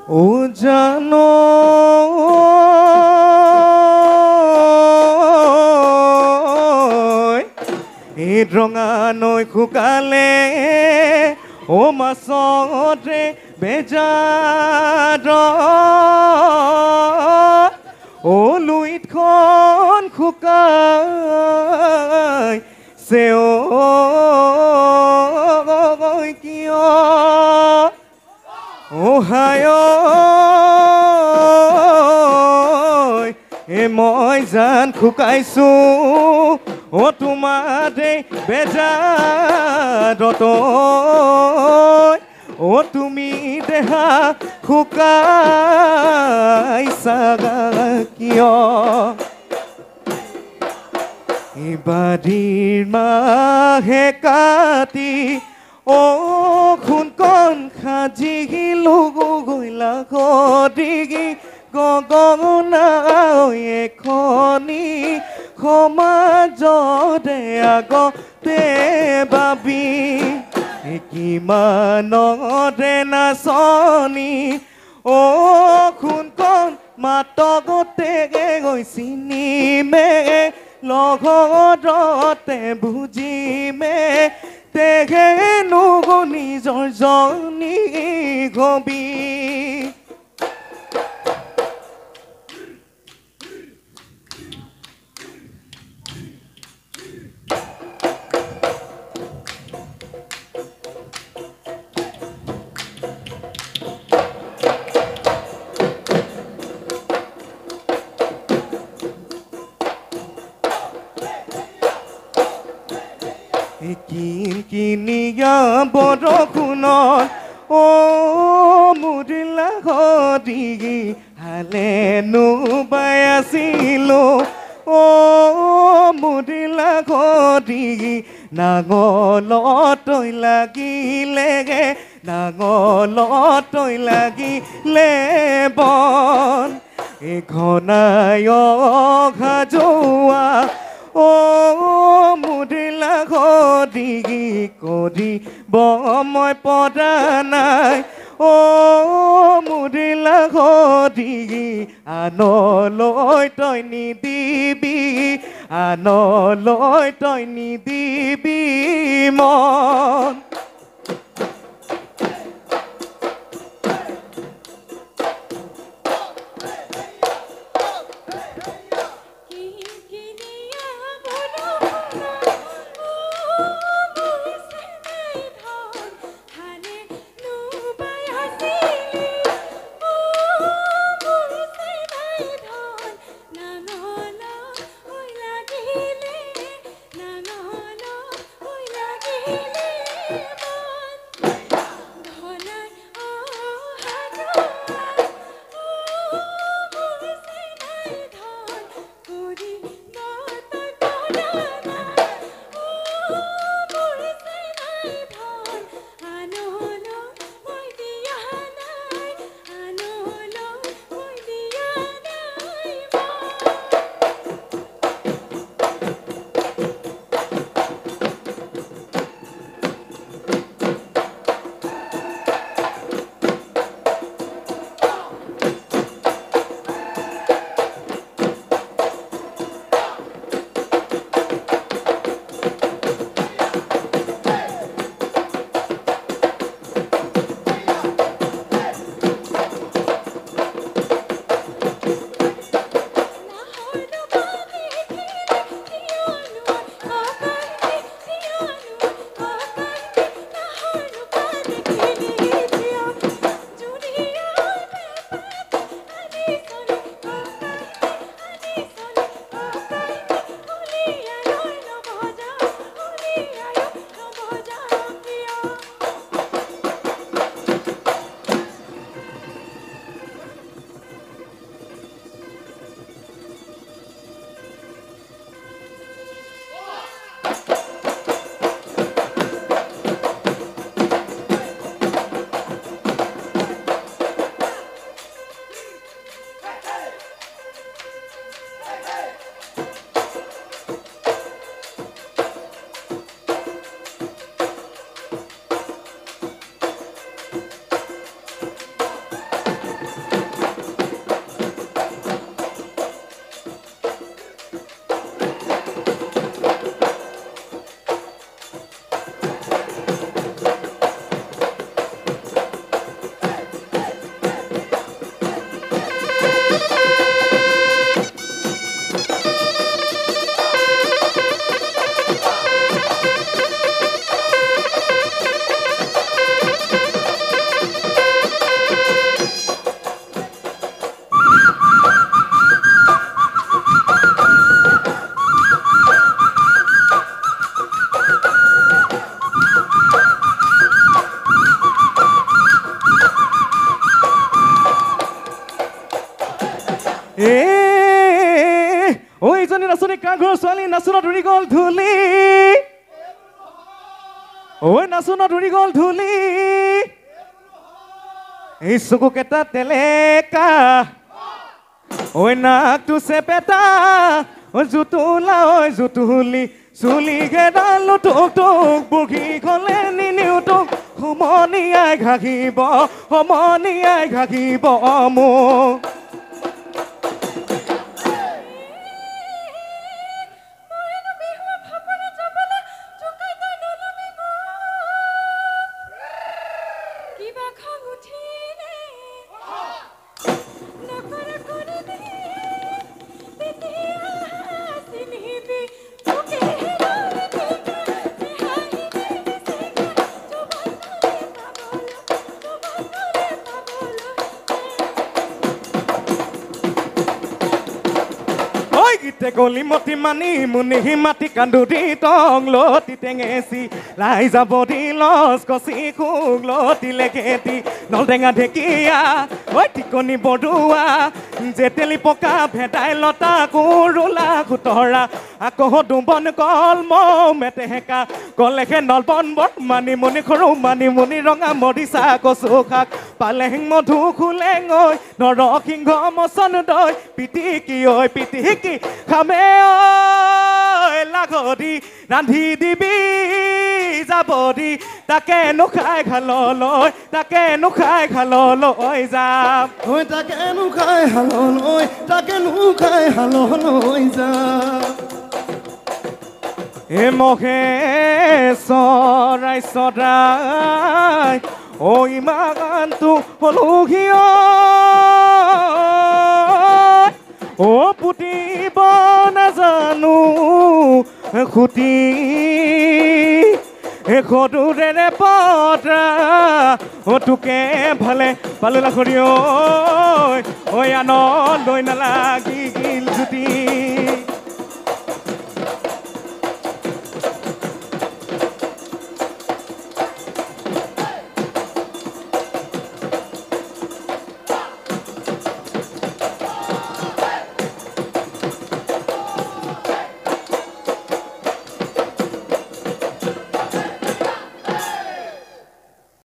ও জানো এই ৰঙা নৈ শুকালে ও মাছৰে বেজাৰ ও লুইতখন শুকাই চেও কিয় ও হায় মই জান শুকাইছো ও তোমাৰে বেজাৰত ও তুমি দেহা শুকাইছা কিয় বাৰীৰ মাহে কাটি ও সোণকণ সাজিলো গইলা গদিগি গগনা এখনি সমাজতে আগতে ভাবি কিমানতে নাচনি ও সোণকণ মাতকতে গৈছিনিমে লগতে বুজিমে তেহেনো নিজৰ জনী গবি কিনিয়া বৰষুণত ও মুদিলা ঘদিগি হালেনো বাই আছিলো ও মুদিলা ঘদিগি নাঙলত লাগিলেগে নাঙলত লাগিলে বন ঘনায় ঘাজোৱা ও মুদিলা ঘদিগি কৰিব মই পৰা নাই ও মুদিলা ঘদিগি আনলৈ তই নিদিবি আনলৈ তই নিদিবি মন ঐ ইজনী নাচনী কাৰ ঘৰৰ ছোৱালী নাচনত উৰি গ'ল ধূলি ঐ নাচনত উৰি গ'ল ধূলি এই চকুকেইটা তেলেকা ঐ নাকটো চেপেটা ঐ জুতুলা ঐ জুতুলি চুলি ঘেৰালো টোক টোক বুঢ়ী গ'লে নিনিও তোক সমনীয়াই ঘাঁহিব মোক গলি মতি মানি মুনি মাটি কান্দুৰি টং লতি টেঙেচি লাই যাব দি লচ কচি খুগ লতি লেখেতি নল টেঙা ঢেকীয়া ঐ টিকনি বৰুৱা জেতেলি পকা ভেদাই লতা কুৰুলা খুতৰা আকৌ দুবন কল মেটেকা কলেহে নলবন বৰ মানিমুনি সৰু মানিমুনি ৰঙা মৰিচা কচু শাক পালেং মধু খোলেং ঐ নৰসিংহ মচন দৈ পিটিকি ঐ পিটিকি খামে ঐ লাগৰি ৰান্ধি দিবি যাব দি তাকে নোখাই খাললৈ যাম ঐ তাকে নোখাই হাললৈ যাম এ মহে চৰাই ঐ ইমানটো হলুহিয় ও পুতিব নাজানো খুটি সৰুৰেৰে পতা ও তোকে ভালে লাখৰি ঐ আন লৈ নালাগি গিল জুতি